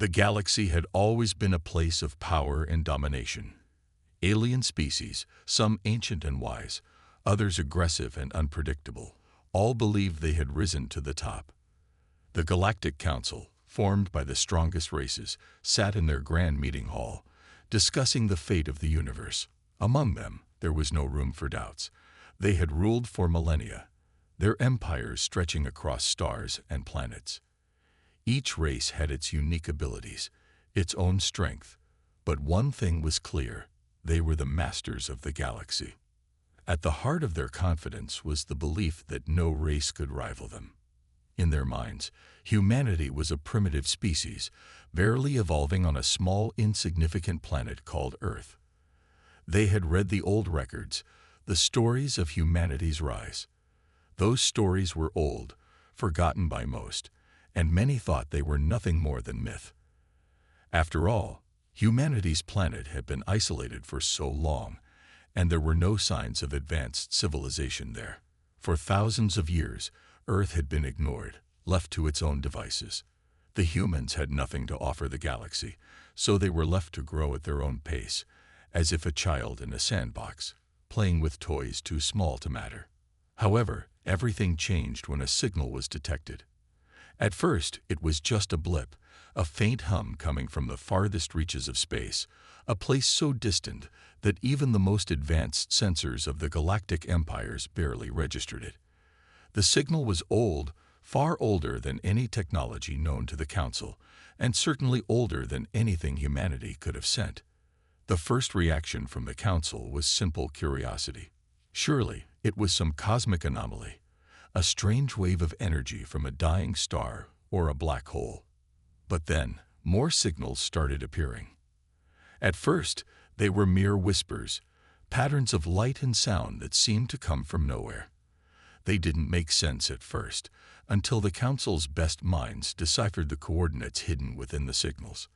The galaxy had always been a place of power and domination. Alien species, some ancient and wise, others aggressive and unpredictable, all believed they had risen to the top. The Galactic Council, formed by the strongest races, sat in their grand meeting hall, discussing the fate of the universe. Among them, there was no room for doubts. They had ruled for millennia, their empires stretching across stars and planets. Each race had its unique abilities, its own strength, but one thing was clear: they were the masters of the galaxy. At the heart of their confidence was the belief that no race could rival them. In their minds, humanity was a primitive species, barely evolving on a small, insignificant planet called Earth. They had read the old records, the stories of humanity's rise. Those stories were old, forgotten by most, and many thought they were nothing more than myth. After all, humanity's planet had been isolated for so long, and there were no signs of advanced civilization there. For thousands of years, Earth had been ignored, left to its own devices. The humans had nothing to offer the galaxy, so they were left to grow at their own pace, as if a child in a sandbox, playing with toys too small to matter. However, everything changed when a signal was detected. At first, it was just a blip, a faint hum coming from the farthest reaches of space, a place so distant that even the most advanced sensors of the galactic empires barely registered it. The signal was old, far older than any technology known to the Council, and certainly older than anything humanity could have sent. The first reaction from the Council was simple curiosity. Surely, it was some cosmic anomaly, a strange wave of energy from a dying star or a black hole. But then, more signals started appearing. At first, they were mere whispers, patterns of light and sound that seemed to come from nowhere. They didn't make sense at first, until the Council's best minds deciphered the coordinates hidden within the signals.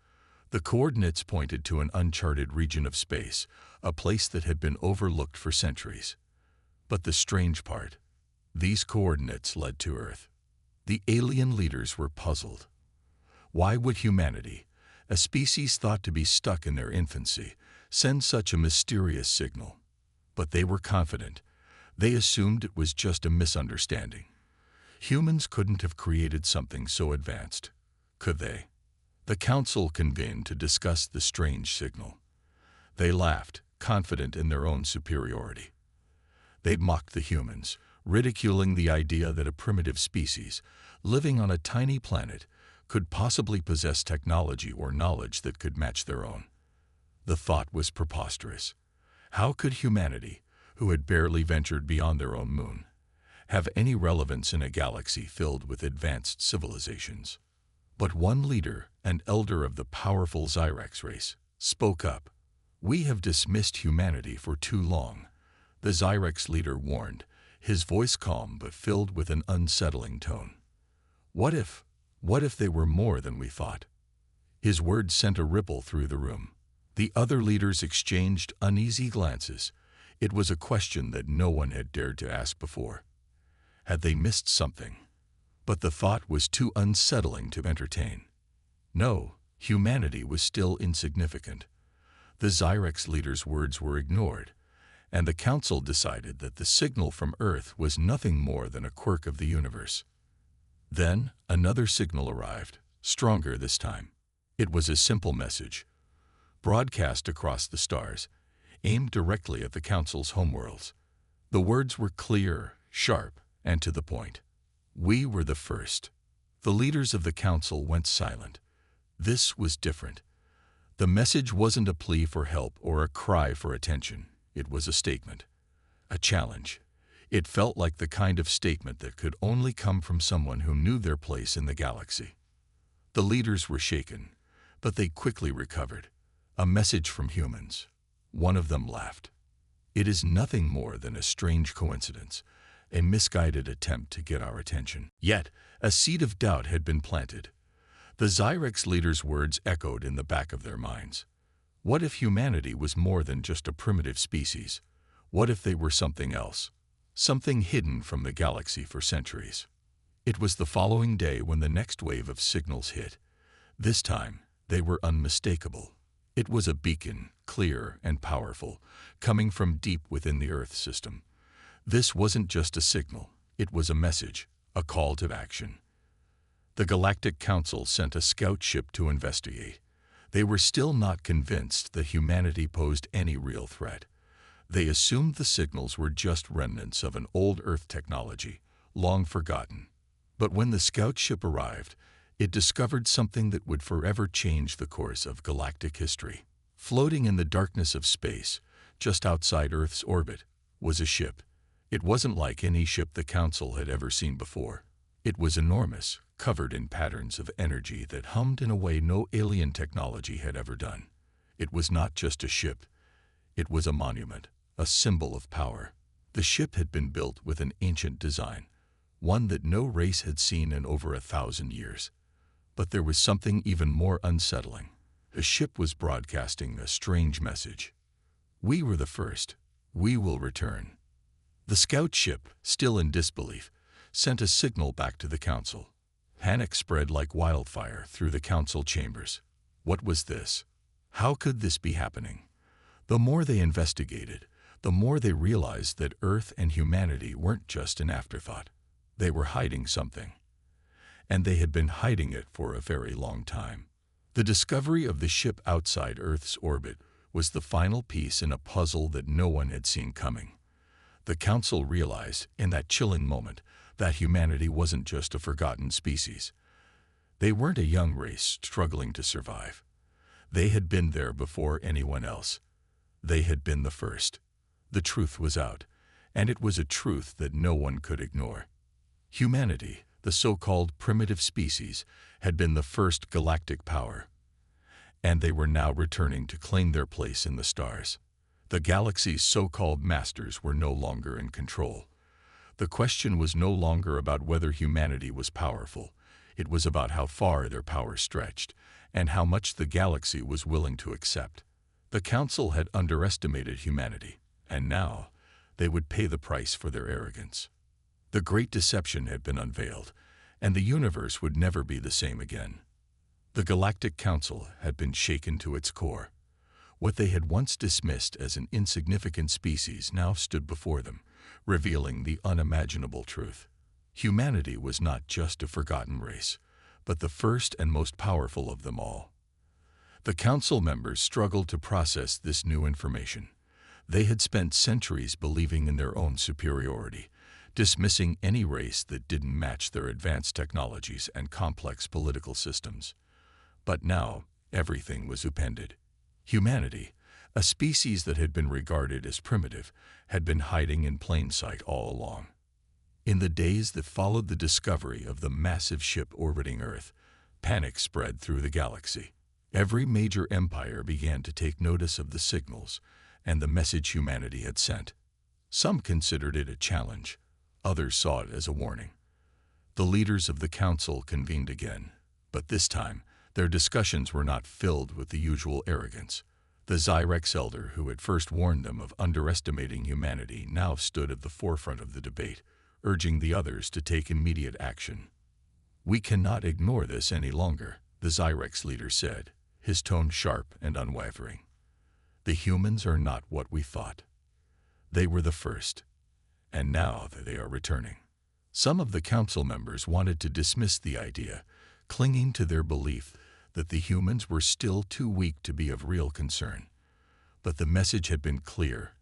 The coordinates pointed to an uncharted region of space, a place that had been overlooked for centuries. But the strange part, these coordinates led to Earth. The alien leaders were puzzled. Why would humanity, a species thought to be stuck in their infancy, send such a mysterious signal? But they were confident. They assumed it was just a misunderstanding. Humans couldn't have created something so advanced, could they? The Council convened to discuss the strange signal. They laughed, confident in their own superiority. They mocked the humans, ridiculing the idea that a primitive species, living on a tiny planet, could possibly possess technology or knowledge that could match their own. The thought was preposterous. How could humanity, who had barely ventured beyond their own moon, have any relevance in a galaxy filled with advanced civilizations? But one leader, an elder of the powerful Zyrex race, spoke up. "We have dismissed humanity for too long," the Zyrex leader warned, his voice calm but filled with an unsettling tone. What if they were more than we thought?" His words sent a ripple through the room. The other leaders exchanged uneasy glances. It was a question that no one had dared to ask before. Had they missed something? But the thought was too unsettling to entertain. No, humanity was still insignificant. The Zyrex leader's words were ignored, and the Council decided that the signal from Earth was nothing more than a quirk of the universe. Then another signal arrived, stronger this time. It was a simple message, broadcast across the stars, aimed directly at the Council's homeworlds. The words were clear, sharp, and to the point. "We were the first." The leaders of the Council went silent. This was different. The message wasn't a plea for help or a cry for attention. It was a statement, a challenge. It felt like the kind of statement that could only come from someone who knew their place in the galaxy. The leaders were shaken, but they quickly recovered. A message from humans. One of them laughed. "It is nothing more than a strange coincidence, a misguided attempt to get our attention." Yet, a seed of doubt had been planted. The Zyrex leaders' words echoed in the back of their minds. What if humanity was more than just a primitive species? What if they were something else? Something hidden from the galaxy for centuries. It was the following day when the next wave of signals hit. This time, They were unmistakable. It was a beacon, clear and powerful, coming from deep within the Earth system. This wasn't just a signal, it was a message, a call to action. The Galactic Council sent a scout ship to investigate. They were still not convinced that humanity posed any real threat. They assumed the signals were just remnants of an old Earth technology, long forgotten. But when the scout ship arrived, it discovered something that would forever change the course of galactic history. Floating in the darkness of space, just outside Earth's orbit, was a ship. It wasn't like any ship the Council had ever seen before. It was enormous, covered in patterns of energy that hummed in a way no alien technology had ever done. It was not just a ship. It was a monument, a symbol of power. The ship had been built with an ancient design, one that no race had seen in over 1,000 years. But there was something even more unsettling. The ship was broadcasting a strange message. We were the first. We will return. The scout ship, still in disbelief, sent a signal back to the Council. Panic spread like wildfire through the Council chambers. What was this? How could this be happening? The more they investigated, the more they realized that Earth and humanity weren't just an afterthought. They were hiding something. And they had been hiding it for a very long time. The discovery of the ship outside Earth's orbit was the final piece in a puzzle that no one had seen coming. The Council realized, in that chilling moment, that humanity wasn't just a forgotten species. They weren't a young race struggling to survive. They had been there before anyone else. They had been the first. The truth was out, and it was a truth that no one could ignore. Humanity, the so-called primitive species, had been the first galactic power, and they were now returning to claim their place in the stars. The galaxy's so-called masters were no longer in control. The question was no longer about whether humanity was powerful. It was about how far their power stretched, and how much the galaxy was willing to accept. The Council had underestimated humanity, and now they would pay the price for their arrogance. The great deception had been unveiled, and the universe would never be the same again. The Galactic Council had been shaken to its core. What they had once dismissed as an insignificant species now stood before them, revealing the unimaginable truth. Humanity was not just a forgotten race, but the first and most powerful of them all. The Council members struggled to process this new information. They had spent centuries believing in their own superiority, dismissing any race that didn't match their advanced technologies and complex political systems. But now, everything was upended. Humanity, a species that had been regarded as primitive, had been hiding in plain sight all along. In the days that followed the discovery of the massive ship orbiting Earth, panic spread through the galaxy. Every major empire began to take notice of the signals and the message humanity had sent. Some considered it a challenge. Others saw it as a warning. The leaders of the Council convened again, but this time, their discussions were not filled with the usual arrogance. The Zyrex elder who had first warned them of underestimating humanity now stood at the forefront of the debate, urging the others to take immediate action. "We cannot ignore this any longer," the Zyrex leader said, his tone sharp and unwavering. "The humans are not what we thought. They were the first, and now they are returning." Some of the Council members wanted to dismiss the idea, clinging to their belief that the humans were still too weak to be of real concern. But the message had been clear,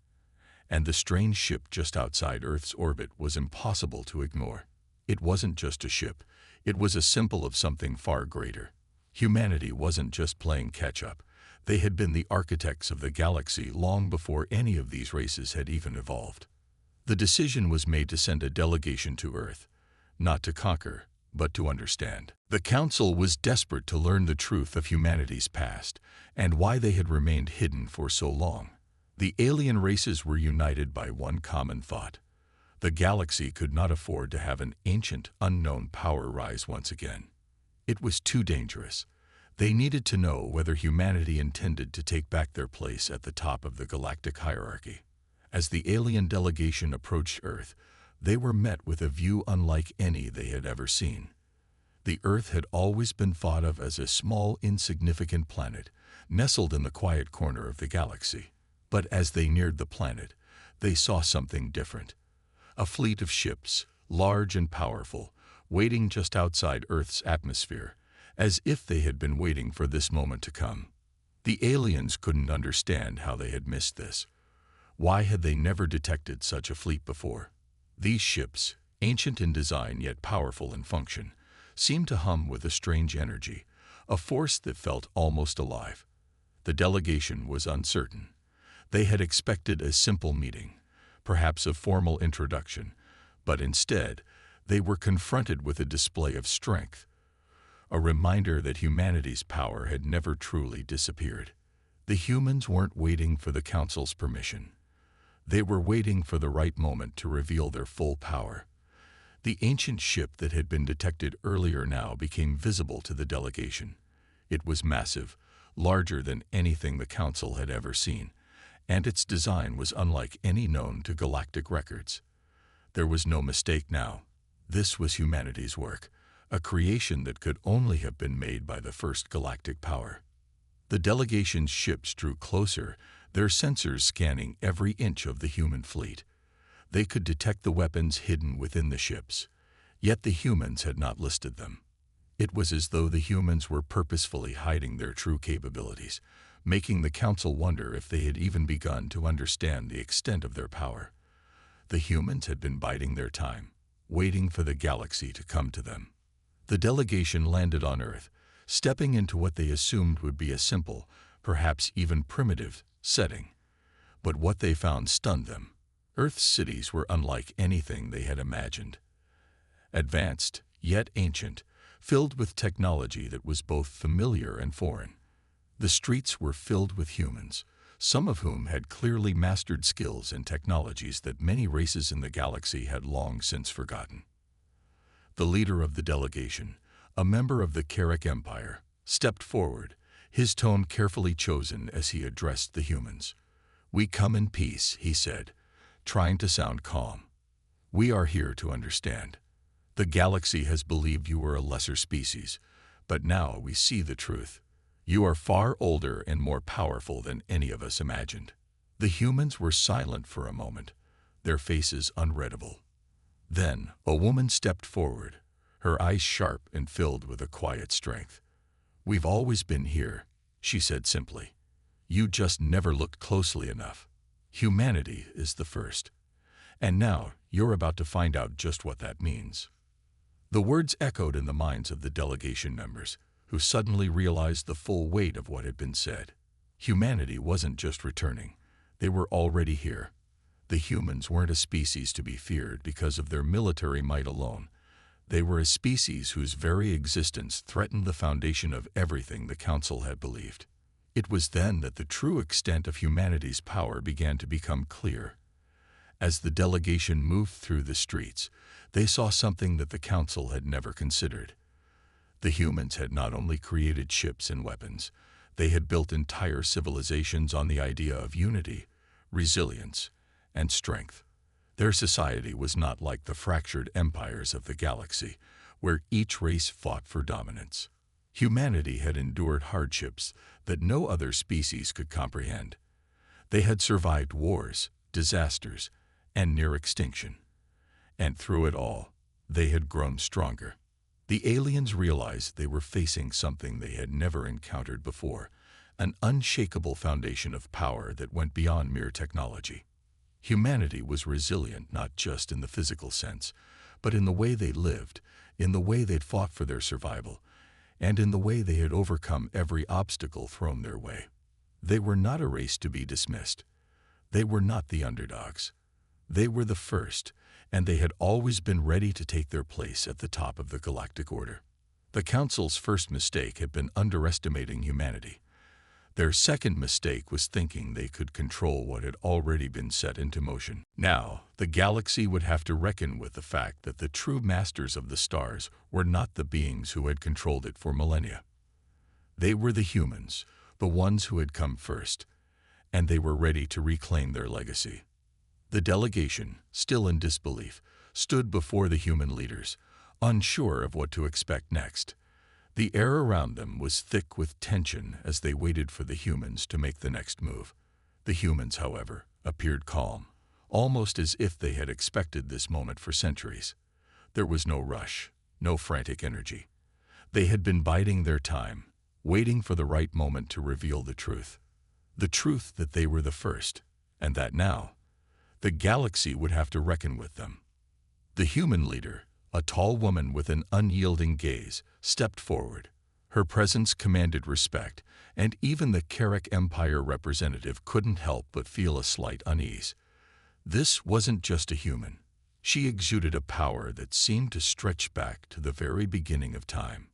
and the strange ship just outside Earth's orbit was impossible to ignore. It wasn't just a ship, it was a symbol of something far greater. Humanity wasn't just playing catch-up. They had been the architects of the galaxy long before any of these races had even evolved. The decision was made to send a delegation to Earth, not to conquer, but to understand. The Council was desperate to learn the truth of humanity's past and why they had remained hidden for so long. The alien races were united by one common thought. The galaxy could not afford to have an ancient, unknown power rise once again. It was too dangerous. They needed to know whether humanity intended to take back their place at the top of the galactic hierarchy. As the alien delegation approached Earth, they were met with a view unlike any they had ever seen. The Earth had always been thought of as a small, insignificant planet, nestled in the quiet corner of the galaxy. But as they neared the planet, they saw something different. A fleet of ships, large and powerful, waiting just outside Earth's atmosphere, as if they had been waiting for this moment to come. The aliens couldn't understand how they had missed this. Why had they never detected such a fleet before? These ships, ancient in design yet powerful in function, seemed to hum with a strange energy, a force that felt almost alive. The delegation was uncertain. They had expected a simple meeting, perhaps a formal introduction, but instead, they were confronted with a display of strength, a reminder that humanity's power had never truly disappeared. The humans weren't waiting for the Council's permission. They were waiting for the right moment to reveal their full power. The ancient ship that had been detected earlier now became visible to the delegation. It was massive, larger than anything the Council had ever seen, and its design was unlike any known to galactic records. There was no mistake now. This was humanity's work, a creation that could only have been made by the first galactic power. The delegation's ships drew closer, their sensors scanning every inch of the human fleet. They could detect the weapons hidden within the ships, yet the humans had not listed them. It was as though the humans were purposefully hiding their true capabilities, making the Council wonder if they had even begun to understand the extent of their power. The humans had been biding their time, waiting for the galaxy to come to them. The delegation landed on Earth, stepping into what they assumed would be a simple, perhaps even primitive, setting. But what they found stunned them. Earth's cities were unlike anything they had imagined. Advanced, yet ancient, filled with technology that was both familiar and foreign. The streets were filled with humans, some of whom had clearly mastered skills and technologies that many races in the galaxy had long since forgotten. The leader of the delegation, a member of the Carrick Empire, stepped forward, his tone carefully chosen as he addressed the humans. "We come in peace," he said, trying to sound calm. "We are here to understand. The galaxy has believed you were a lesser species, but now we see the truth. You are far older and more powerful than any of us imagined." The humans were silent for a moment, their faces unreadable. Then a woman stepped forward, her eyes sharp and filled with a quiet strength. "We've always been here," she said simply. "You just never looked closely enough. Humanity is the first. And now you're about to find out just what that means." The words echoed in the minds of the delegation members, who suddenly realized the full weight of what had been said. Humanity wasn't just returning. They were already here. The humans weren't a species to be feared because of their military might alone. They were a species whose very existence threatened the foundation of everything the Council had believed. It was then that the true extent of humanity's power began to become clear. As the delegation moved through the streets, they saw something that the Council had never considered. The humans had not only created ships and weapons, they had built entire civilizations on the idea of unity, resilience, and strength. Their society was not like the fractured empires of the galaxy, where each race fought for dominance. Humanity had endured hardships that no other species could comprehend. They had survived wars, disasters, and near extinction. And through it all, they had grown stronger. The aliens realized they were facing something they had never encountered before, an unshakable foundation of power that went beyond mere technology. Humanity was resilient not just in the physical sense, but in the way they lived, in the way they'd fought for their survival, and in the way they had overcome every obstacle thrown their way. They were not a race to be dismissed. They were not the underdogs. They were the first, and they had always been ready to take their place at the top of the galactic order. The Council's first mistake had been underestimating humanity. Their second mistake was thinking they could control what had already been set into motion. Now, the galaxy would have to reckon with the fact that the true masters of the stars were not the beings who had controlled it for millennia. They were the humans, the ones who had come first, and they were ready to reclaim their legacy. The delegation, still in disbelief, stood before the human leaders, unsure of what to expect next. The air around them was thick with tension as they waited for the humans to make the next move. The humans, however, appeared calm, almost as if they had expected this moment for centuries. There was no rush, no frantic energy. They had been biding their time, waiting for the right moment to reveal the truth. The truth that they were the first, and that now, the galaxy would have to reckon with them. The human leader, a tall woman with an unyielding gaze, stepped forward. Her presence commanded respect, and even the Carrick Empire representative couldn't help but feel a slight unease. This wasn't just a human. She exuded a power that seemed to stretch back to the very beginning of time.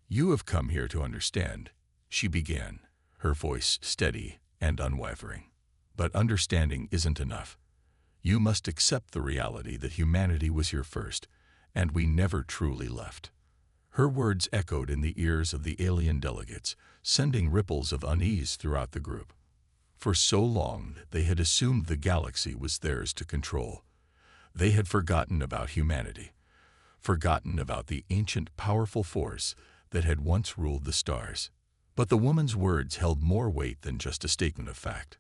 "You have come here to understand," she began, her voice steady and unwavering. "But understanding isn't enough. You must accept the reality that humanity was here first, and we never truly left." Her words echoed in the ears of the alien delegates, sending ripples of unease throughout the group. For so long, they had assumed the galaxy was theirs to control. They had forgotten about humanity, forgotten about the ancient, powerful force that had once ruled the stars. But the woman's words held more weight than just a statement of fact.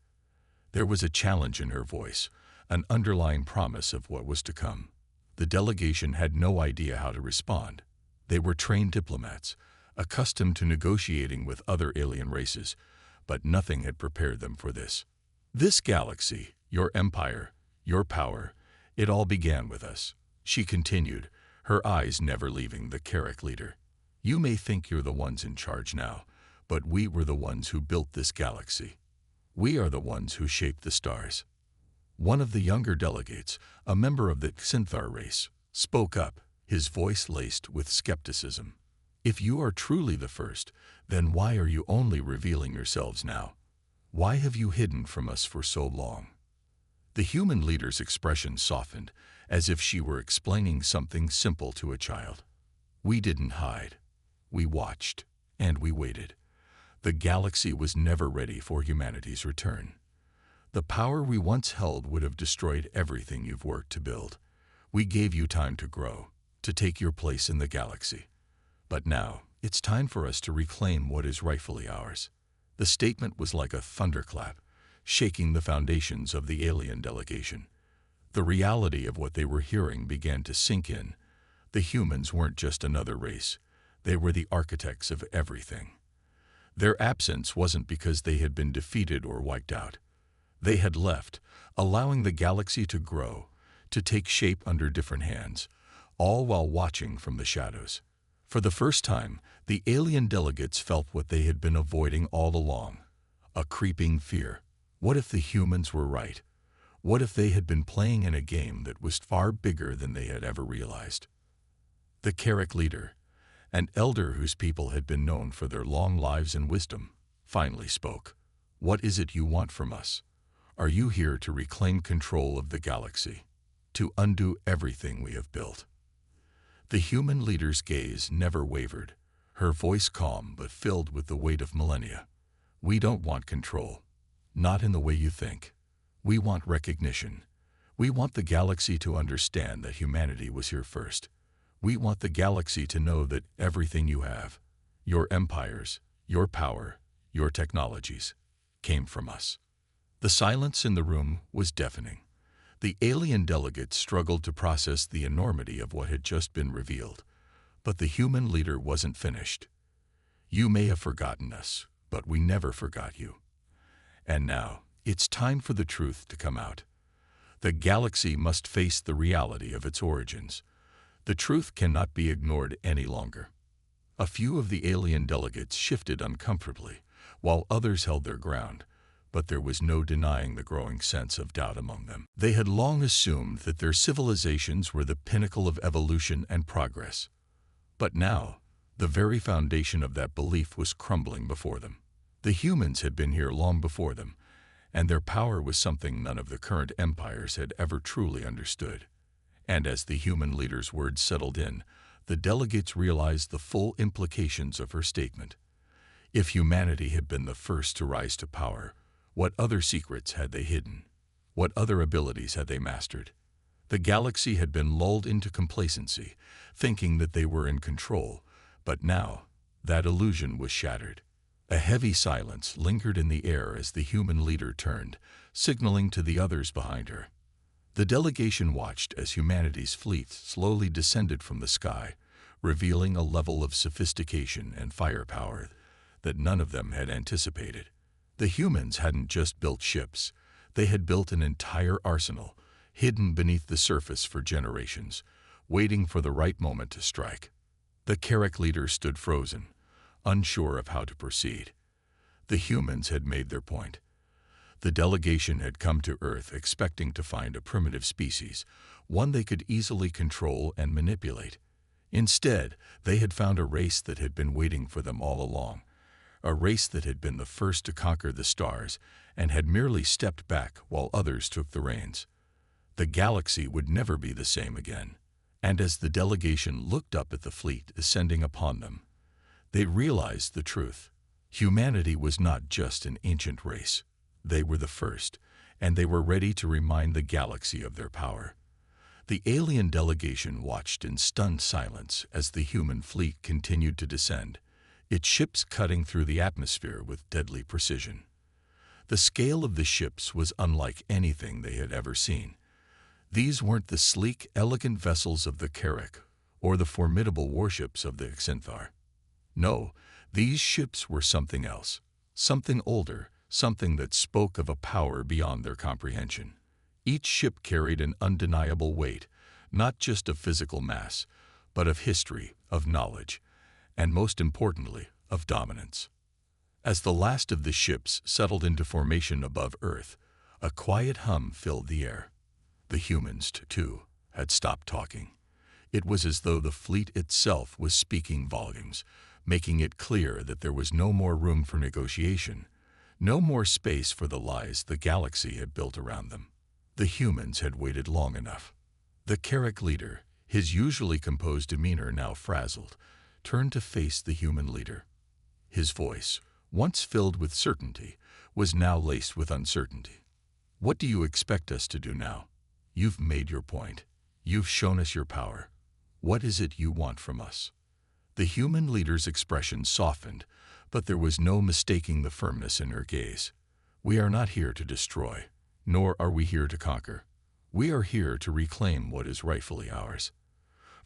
There was a challenge in her voice, an underlying promise of what was to come. The delegation had no idea how to respond. They were trained diplomats, accustomed to negotiating with other alien races, but nothing had prepared them for this. "This galaxy, your empire, your power, it all began with us," she continued, her eyes never leaving the Carrick leader. "You may think you're the ones in charge now, but we were the ones who built this galaxy. We are the ones who shaped the stars." One of the younger delegates, a member of the Xanthar race, spoke up, his voice laced with skepticism. "If you are truly the first, then why are you only revealing yourselves now? Why have you hidden from us for so long?" The human leader's expression softened, as if she were explaining something simple to a child. "We didn't hide. We watched, and we waited. The galaxy was never ready for humanity's return. The power we once held would have destroyed everything you've worked to build. We gave you time to grow, to take your place in the galaxy. But now, it's time for us to reclaim what is rightfully ours." The statement was like a thunderclap, shaking the foundations of the alien delegation. The reality of what they were hearing began to sink in. The humans weren't just another race. They were the architects of everything. Their absence wasn't because they had been defeated or wiped out. They had left, allowing the galaxy to grow, to take shape under different hands, all while watching from the shadows. For the first time, the alien delegates felt what they had been avoiding all along, a creeping fear. What if the humans were right? What if they had been playing in a game that was far bigger than they had ever realized? The Carrick leader, an elder whose people had been known for their long lives and wisdom, finally spoke. "What is it you want from us? Are you here to reclaim control of the galaxy, to undo everything we have built?" The human leader's gaze never wavered, her voice calm but filled with the weight of millennia. "We don't want control, not in the way you think. We want recognition. We want the galaxy to understand that humanity was here first. We want the galaxy to know that everything you have, your empires, your power, your technologies, came from us." The silence in the room was deafening. The alien delegates struggled to process the enormity of what had just been revealed. But the human leader wasn't finished. "You may have forgotten us, but we never forgot you. And now, it's time for the truth to come out. The galaxy must face the reality of its origins. The truth cannot be ignored any longer." A few of the alien delegates shifted uncomfortably, while others held their ground, but there was no denying the growing sense of doubt among them. They had long assumed that their civilizations were the pinnacle of evolution and progress. But now, the very foundation of that belief was crumbling before them. The humans had been here long before them, and their power was something none of the current empires had ever truly understood. And as the human leader's words settled in, the delegates realized the full implications of her statement. If humanity had been the first to rise to power, what other secrets had they hidden? What other abilities had they mastered? The galaxy had been lulled into complacency, thinking that they were in control, but now that illusion was shattered. A heavy silence lingered in the air as the human leader turned, signaling to the others behind her. The delegation watched as humanity's fleet slowly descended from the sky, revealing a level of sophistication and firepower that none of them had anticipated. The humans hadn't just built ships, they had built an entire arsenal, hidden beneath the surface for generations, waiting for the right moment to strike. The Carrack leader stood frozen, unsure of how to proceed. The humans had made their point. The delegation had come to Earth expecting to find a primitive species, one they could easily control and manipulate. Instead, they had found a race that had been waiting for them all along, a race that had been the first to conquer the stars and had merely stepped back while others took the reins. The galaxy would never be the same again, and as the delegation looked up at the fleet descending upon them, they realized the truth. Humanity was not just an ancient race. They were the first, and they were ready to remind the galaxy of their power. The alien delegation watched in stunned silence as the human fleet continued to descend, its ships cutting through the atmosphere with deadly precision. The scale of the ships was unlike anything they had ever seen. These weren't the sleek, elegant vessels of the Carrack or the formidable warships of the Xanthar. No, these ships were something else, something older, something that spoke of a power beyond their comprehension. Each ship carried an undeniable weight, not just of physical mass, but of history, of knowledge, and most importantly, of dominance. As the last of the ships settled into formation above Earth, a quiet hum filled the air. The humans, too, had stopped talking. It was as though the fleet itself was speaking volumes, making it clear that there was no more room for negotiation, no more space for the lies the galaxy had built around them. The humans had waited long enough. The Carrack leader, his usually composed demeanor now frazzled, turned to face the human leader. His voice, once filled with certainty, was now laced with uncertainty. "What do you expect us to do now? You've made your point. You've shown us your power. What is it you want from us?" The human leader's expression softened, but there was no mistaking the firmness in her gaze. "We are not here to destroy, nor are we here to conquer. We are here to reclaim what is rightfully ours.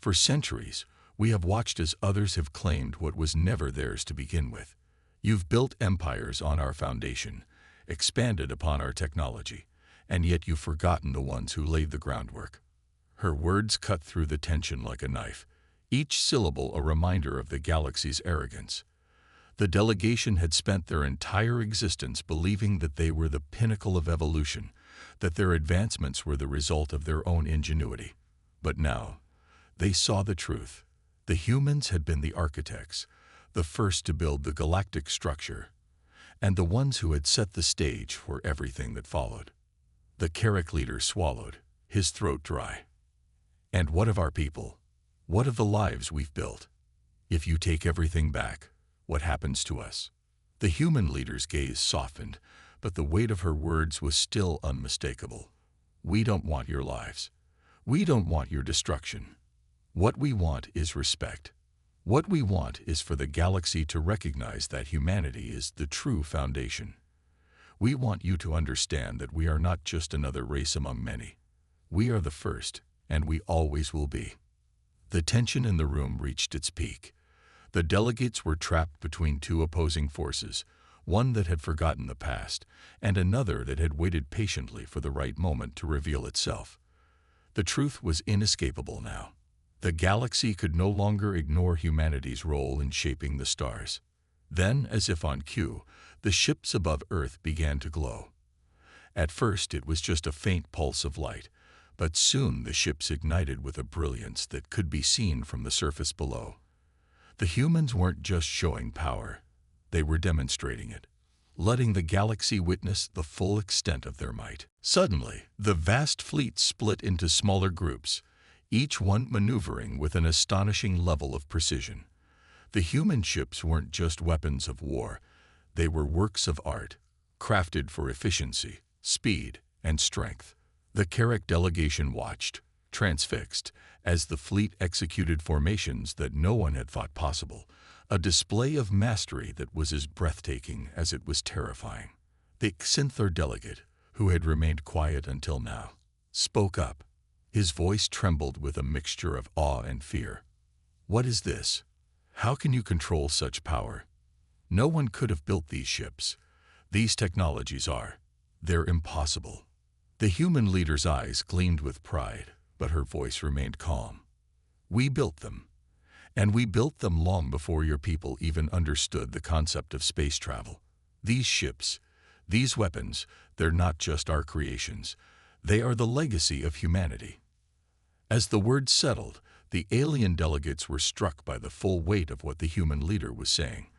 For centuries, we have watched as others have claimed what was never theirs to begin with. You've built empires on our foundation, expanded upon our technology, and yet you've forgotten the ones who laid the groundwork." Her words cut through the tension like a knife, each syllable a reminder of the galaxy's arrogance. The delegation had spent their entire existence believing that they were the pinnacle of evolution, that their advancements were the result of their own ingenuity. But now, they saw the truth. The humans had been the architects, the first to build the galactic structure, and the ones who had set the stage for everything that followed. The Carrack leader swallowed, his throat dry. "And what of our people? What of the lives we've built? If you take everything back, what happens to us?" The human leader's gaze softened, but the weight of her words was still unmistakable. "We don't want your lives. We don't want your destruction. What we want is respect. What we want is for the galaxy to recognize that humanity is the true foundation. We want you to understand that we are not just another race among many. We are the first, and we always will be." The tension in the room reached its peak. The delegates were trapped between two opposing forces, one that had forgotten the past, and another that had waited patiently for the right moment to reveal itself. The truth was inescapable now. The galaxy could no longer ignore humanity's role in shaping the stars. Then, as if on cue, the ships above Earth began to glow. At first it was just a faint pulse of light, but soon the ships ignited with a brilliance that could be seen from the surface below. The humans weren't just showing power, they were demonstrating it, letting the galaxy witness the full extent of their might. Suddenly, the vast fleet split into smaller groups, each one maneuvering with an astonishing level of precision. The human ships weren't just weapons of war, they were works of art, crafted for efficiency, speed, and strength. The Carrack delegation watched, transfixed, as the fleet executed formations that no one had thought possible, a display of mastery that was as breathtaking as it was terrifying. The Xanthar delegate, who had remained quiet until now, spoke up. His voice trembled with a mixture of awe and fear. "What is this? How can you control such power? No one could have built these ships. These technologies they're impossible." The human leader's eyes gleamed with pride, but her voice remained calm. "We built them. And we built them long before your people even understood the concept of space travel. These ships, these weapons, they're not just our creations. They are the legacy of humanity." As the words settled, the alien delegates were struck by the full weight of what the human leader was saying.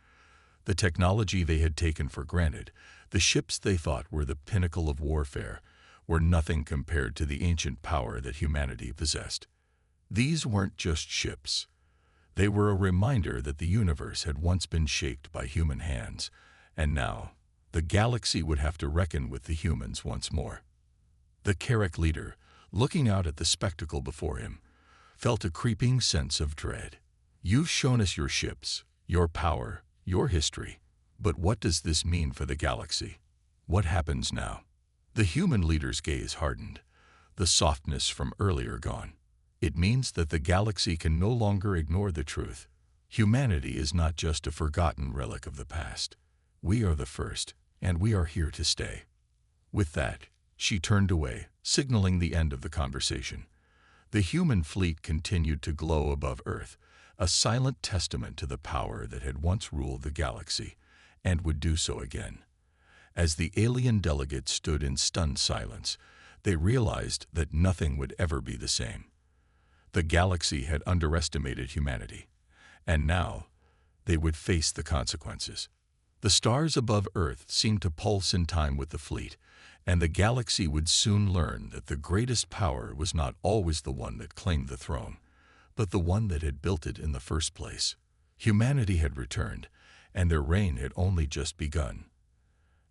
The technology they had taken for granted, the ships they thought were the pinnacle of warfare, were nothing compared to the ancient power that humanity possessed. These weren't just ships. They were a reminder that the universe had once been shaped by human hands, and now the galaxy would have to reckon with the humans once more. The Carrack leader, looking out at the spectacle before him, felt a creeping sense of dread. "You've shown us your ships, your power, your history, but what does this mean for the galaxy? What happens now?" The human leader's gaze hardened, the softness from earlier gone. "It means that the galaxy can no longer ignore the truth. Humanity is not just a forgotten relic of the past. We are the first, and we are here to stay." With that, she turned away, signaling the end of the conversation. The human fleet continued to glow above Earth, a silent testament to the power that had once ruled the galaxy, and would do so again. As the alien delegates stood in stunned silence, they realized that nothing would ever be the same. The galaxy had underestimated humanity, and now they would face the consequences. The stars above Earth seemed to pulse in time with the fleet, and the galaxy would soon learn that the greatest power was not always the one that claimed the throne, but the one that had built it in the first place. Humanity had returned, and their reign had only just begun.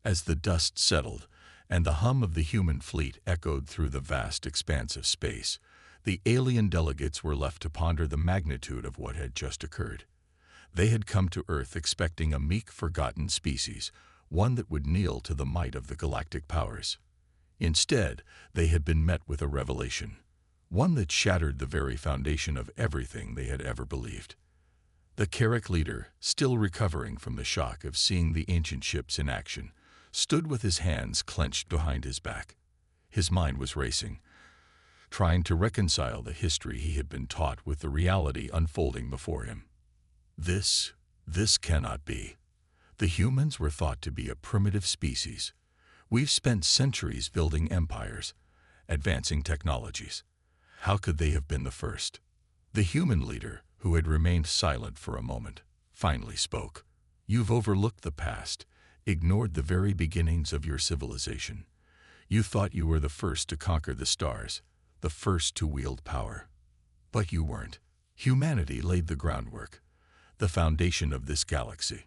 As the dust settled, and the hum of the human fleet echoed through the vast expanse of space, the alien delegates were left to ponder the magnitude of what had just occurred. They had come to Earth expecting a meek, forgotten species, one that would kneel to the might of the galactic powers. Instead, they had been met with a revelation, one that shattered the very foundation of everything they had ever believed. The Carrack leader, still recovering from the shock of seeing the ancient ships in action, stood with his hands clenched behind his back. His mind was racing, trying to reconcile the history he had been taught with the reality unfolding before him. This cannot be. The humans were thought to be a primitive species. We've spent centuries building empires, advancing technologies. How could they have been the first? The human leader, who had remained silent for a moment, finally spoke. "You've overlooked the past, ignored the very beginnings of your civilization. You thought you were the first to conquer the stars, the first to wield power. But you weren't. Humanity laid the groundwork, the foundation of this galaxy.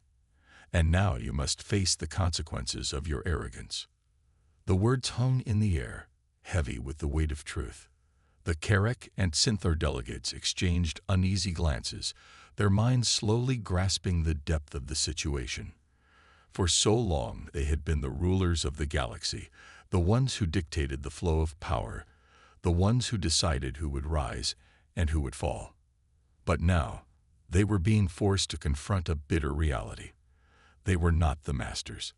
And now you must face the consequences of your arrogance." The words hung in the air, heavy with the weight of truth. The Carrack and Xanthar delegates exchanged uneasy glances, their minds slowly grasping the depth of the situation. For so long they had been the rulers of the galaxy, the ones who dictated the flow of power, the ones who decided who would rise and who would fall. But now, they were being forced to confront a bitter reality. They were not the masters.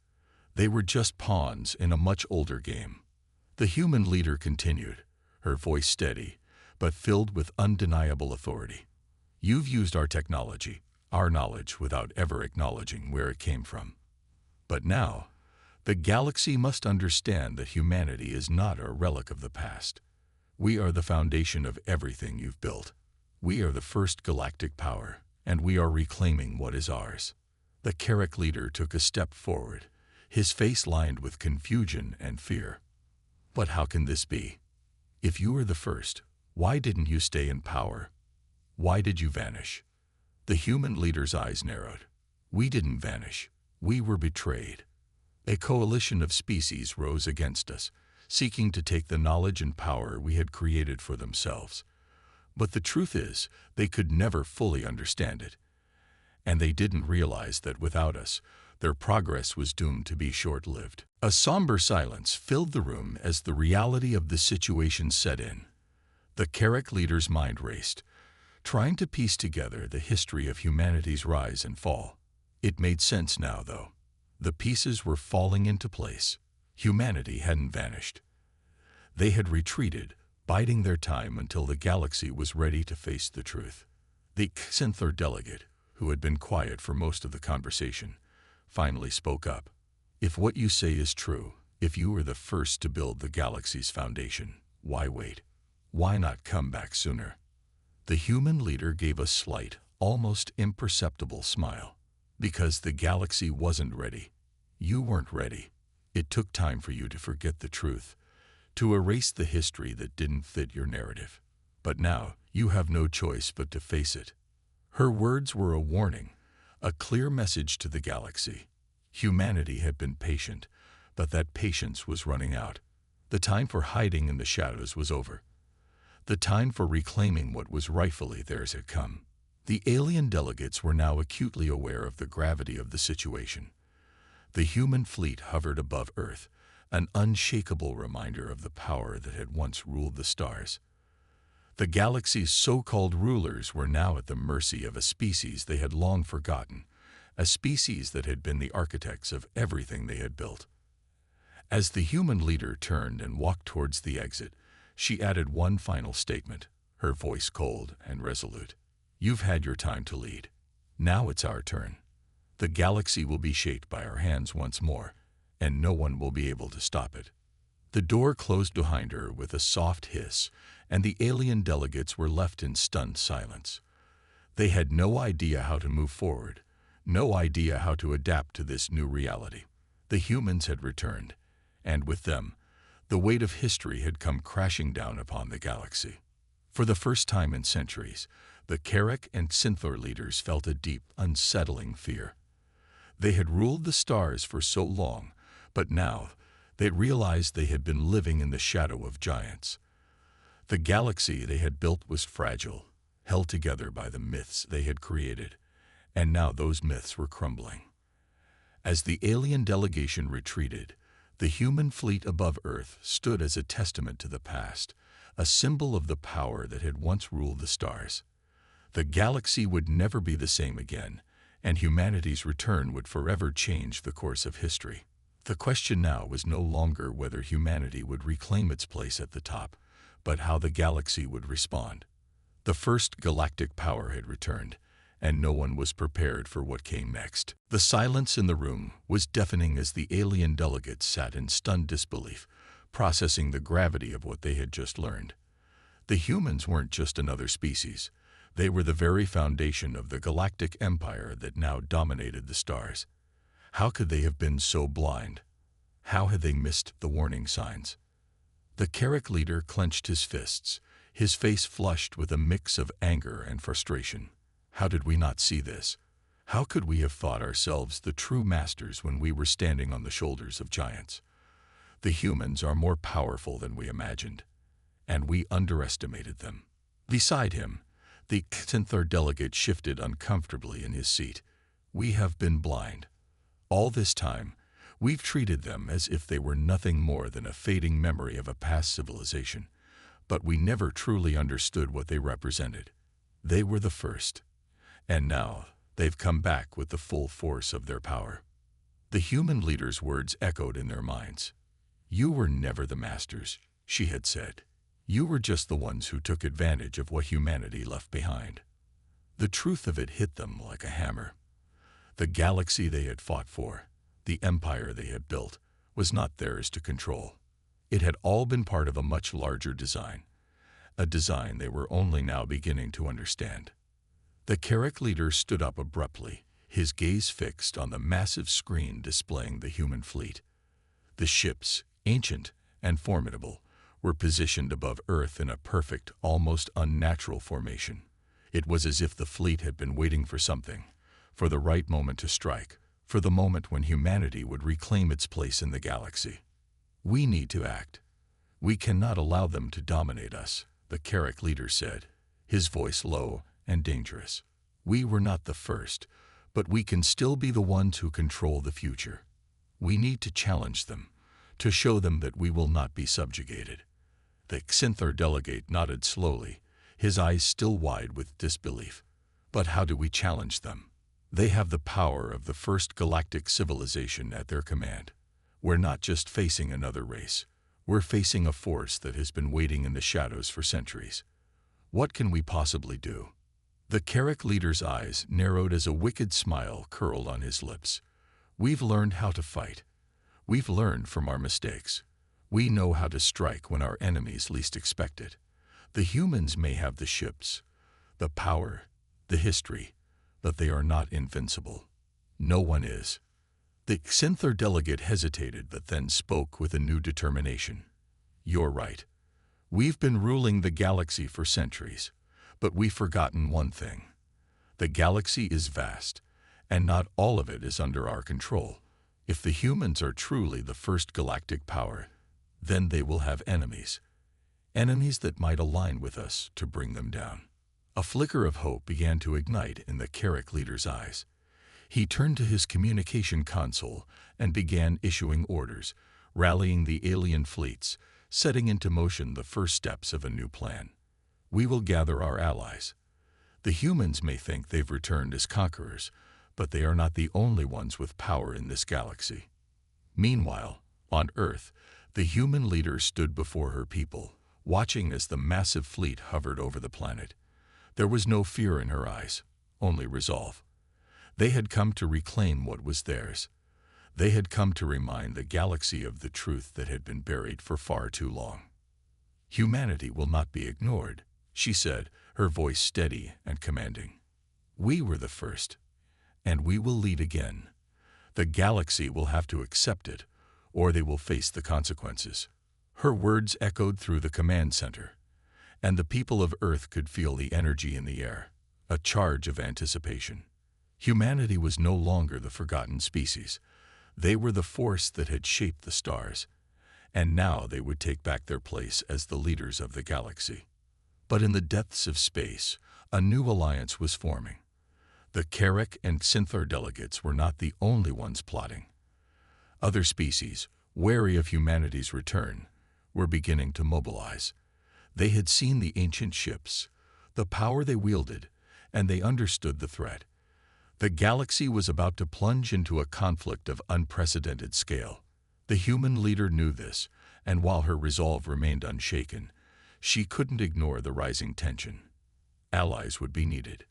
They were just pawns in a much older game. The human leader continued, her voice steady, but filled with undeniable authority. "You've used our technology, our knowledge, without ever acknowledging where it came from. But now, the galaxy must understand that humanity is not a relic of the past. We are the foundation of everything you've built. We are the first galactic power, and we are reclaiming what is ours." The Carrack leader took a step forward, his face lined with confusion and fear. "But how can this be? If you were the first, why didn't you stay in power? Why did you vanish?" The human leader's eyes narrowed. "We didn't vanish. We were betrayed. A coalition of species rose against us, seeking to take the knowledge and power we had created for themselves. But the truth is, they could never fully understand it. And they didn't realize that without us, their progress was doomed to be short-lived. A somber silence filled the room as the reality of the situation set in. The Carrick leader's mind raced, trying to piece together the history of humanity's rise and fall. It made sense now, though. The pieces were falling into place. Humanity hadn't vanished. They had retreated, biding their time until the galaxy was ready to face the truth. The Synthor delegate, who had been quiet for most of the conversation, finally spoke up. If what you say is true, if you were the first to build the galaxy's foundation, why wait? Why not come back sooner? The human leader gave a slight, almost imperceptible smile. Because the galaxy wasn't ready. You weren't ready. It took time for you to forget the truth, to erase the history that didn't fit your narrative. But now, you have no choice but to face it. Her words were a warning, a clear message to the galaxy. Humanity had been patient, but that patience was running out. The time for hiding in the shadows was over. The time for reclaiming what was rightfully theirs had come. The alien delegates were now acutely aware of the gravity of the situation. The human fleet hovered above Earth, an unshakable reminder of the power that had once ruled the stars. The galaxy's so-called rulers were now at the mercy of a species they had long forgotten, a species that had been the architects of everything they had built. As the human leader turned and walked towards the exit, she added one final statement, her voice cold and resolute. You've had your time to lead. Now it's our turn. The galaxy will be shaped by our hands once more, and no one will be able to stop it. The door closed behind her with a soft hiss, and the alien delegates were left in stunned silence. They had no idea how to move forward, no idea how to adapt to this new reality. The humans had returned, and with them, the weight of history had come crashing down upon the galaxy. For the first time in centuries, the Carrick and Synthor leaders felt a deep, unsettling fear. They had ruled the stars for so long, but now they realized they had been living in the shadow of giants. The galaxy they had built was fragile, held together by the myths they had created, and now those myths were crumbling. As the alien delegation retreated, the human fleet above Earth stood as a testament to the past, a symbol of the power that had once ruled the stars. The galaxy would never be the same again, and humanity's return would forever change the course of history. The question now was no longer whether humanity would reclaim its place at the top, but how the galaxy would respond. The first galactic power had returned, and no one was prepared for what came next. The silence in the room was deafening as the alien delegates sat in stunned disbelief, processing the gravity of what they had just learned. The humans weren't just another species. They were the very foundation of the galactic empire that now dominated the stars. How could they have been so blind? How had they missed the warning signs? The Carrick leader clenched his fists, his face flushed with a mix of anger and frustration. How did we not see this? How could we have thought ourselves the true masters when we were standing on the shoulders of giants? The humans are more powerful than we imagined, and we underestimated them. Beside him, the Synthor delegate shifted uncomfortably in his seat. We have been blind. All this time, we've treated them as if they were nothing more than a fading memory of a past civilization, but we never truly understood what they represented. They were the first, and now they've come back with the full force of their power. The human leader's words echoed in their minds. You were never the masters, she had said. You were just the ones who took advantage of what humanity left behind. The truth of it hit them like a hammer. The galaxy they had fought for, the empire they had built, was not theirs to control. It had all been part of a much larger design, a design they were only now beginning to understand. The Carrick leader stood up abruptly, his gaze fixed on the massive screen displaying the human fleet. The ships, ancient and formidable, were positioned above Earth in a perfect, almost unnatural formation. It was as if the fleet had been waiting for something, for the right moment to strike, for the moment when humanity would reclaim its place in the galaxy. We need to act. "We cannot allow them to dominate us," the Carrick leader said, his voice low and dangerous. "We were not the first, but we can still be the ones who control the future. We need to challenge them, to show them that we will not be subjugated." The Xinthar delegate nodded slowly, his eyes still wide with disbelief. "But how do we challenge them? They have the power of the first galactic civilization at their command. We're not just facing another race. We're facing a force that has been waiting in the shadows for centuries. What can we possibly do?" The Carrick leader's eyes narrowed as a wicked smile curled on his lips. "We've learned how to fight. We've learned from our mistakes. We know how to strike when our enemies least expect it. The humans may have the ships, the power, the history, but they are not invincible. No one is." The Xinthar delegate hesitated but then spoke with a new determination. "You're right. We've been ruling the galaxy for centuries, but we've forgotten one thing. The galaxy is vast, and not all of it is under our control. If the humans are truly the first galactic power, then they will have enemies. Enemies that might align with us to bring them down." A flicker of hope began to ignite in the Carrick leader's eyes. He turned to his communication console and began issuing orders, rallying the alien fleets, setting into motion the first steps of a new plan. "We will gather our allies. The humans may think they've returned as conquerors, but they are not the only ones with power in this galaxy." Meanwhile, on Earth, the human leader stood before her people, watching as the massive fleet hovered over the planet. There was no fear in her eyes, only resolve. They had come to reclaim what was theirs. They had come to remind the galaxy of the truth that had been buried for far too long. "Humanity will not be ignored," she said, her voice steady and commanding. "We were the first, and we will lead again. The galaxy will have to accept it, or they will face the consequences." Her words echoed through the command center, and the people of Earth could feel the energy in the air, a charge of anticipation. Humanity was no longer the forgotten species. They were the force that had shaped the stars, and now they would take back their place as the leaders of the galaxy. But in the depths of space, a new alliance was forming. The Carrick and Xinthar delegates were not the only ones plotting. Other species, wary of humanity's return, were beginning to mobilize. They had seen the ancient ships, the power they wielded, and they understood the threat. The galaxy was about to plunge into a conflict of unprecedented scale. The human leader knew this, and while her resolve remained unshaken, she couldn't ignore the rising tension. Allies would be needed.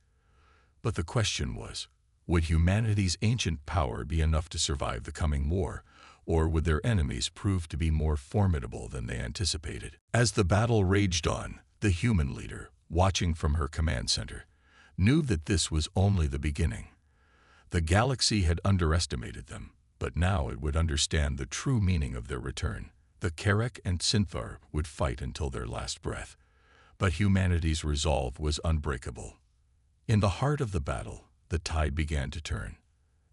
But the question was, would humanity's ancient power be enough to survive the coming war, or would their enemies prove to be more formidable than they anticipated? As the battle raged on, the human leader, watching from her command center, knew that this was only the beginning. The galaxy had underestimated them, but now it would understand the true meaning of their return. The Carrick and Xinthar would fight until their last breath, but humanity's resolve was unbreakable. In the heart of the battle, the tide began to turn.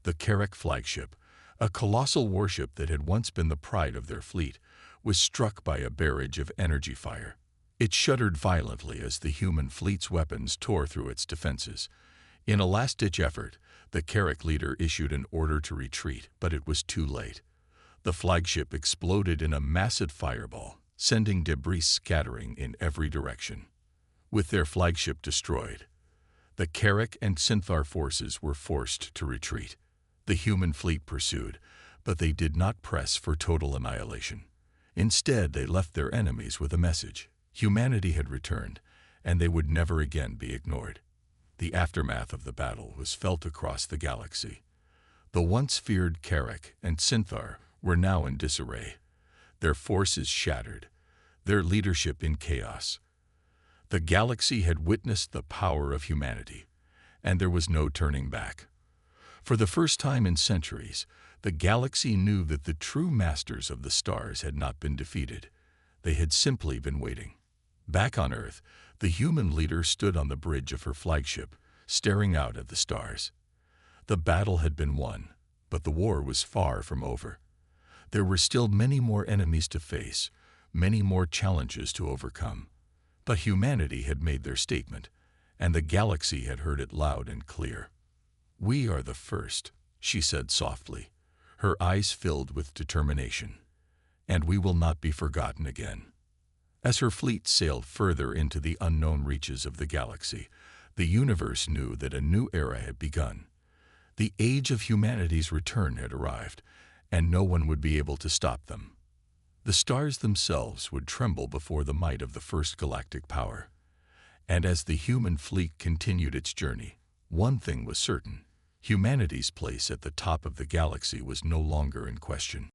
The Carrick flagship, a colossal warship that had once been the pride of their fleet, was struck by a barrage of energy fire. It shuddered violently as the human fleet's weapons tore through its defenses. In a last-ditch effort, the Carrick leader issued an order to retreat, but it was too late. The flagship exploded in a massive fireball, sending debris scattering in every direction. With their flagship destroyed, the Carrick and Xinthar forces were forced to retreat. The human fleet pursued, but they did not press for total annihilation. Instead, they left their enemies with a message. Humanity had returned, and they would never again be ignored. The aftermath of the battle was felt across the galaxy. The once feared Carrick and Xinthar were now in disarray, their forces shattered, their leadership in chaos. The galaxy had witnessed the power of humanity, and there was no turning back. For the first time in centuries, the galaxy knew that the true masters of the stars had not been defeated. They had simply been waiting. Back on Earth, the human leader stood on the bridge of her flagship, staring out at the stars. The battle had been won, but the war was far from over. There were still many more enemies to face, many more challenges to overcome. But humanity had made their statement, and the galaxy had heard it loud and clear. "We are the first," she said softly, her eyes filled with determination. "And we will not be forgotten again." As her fleet sailed further into the unknown reaches of the galaxy, the universe knew that a new era had begun. The age of humanity's return had arrived, and no one would be able to stop them. The stars themselves would tremble before the might of the first galactic power. And as the human fleet continued its journey, one thing was certain: humanity's place at the top of the galaxy was no longer in question.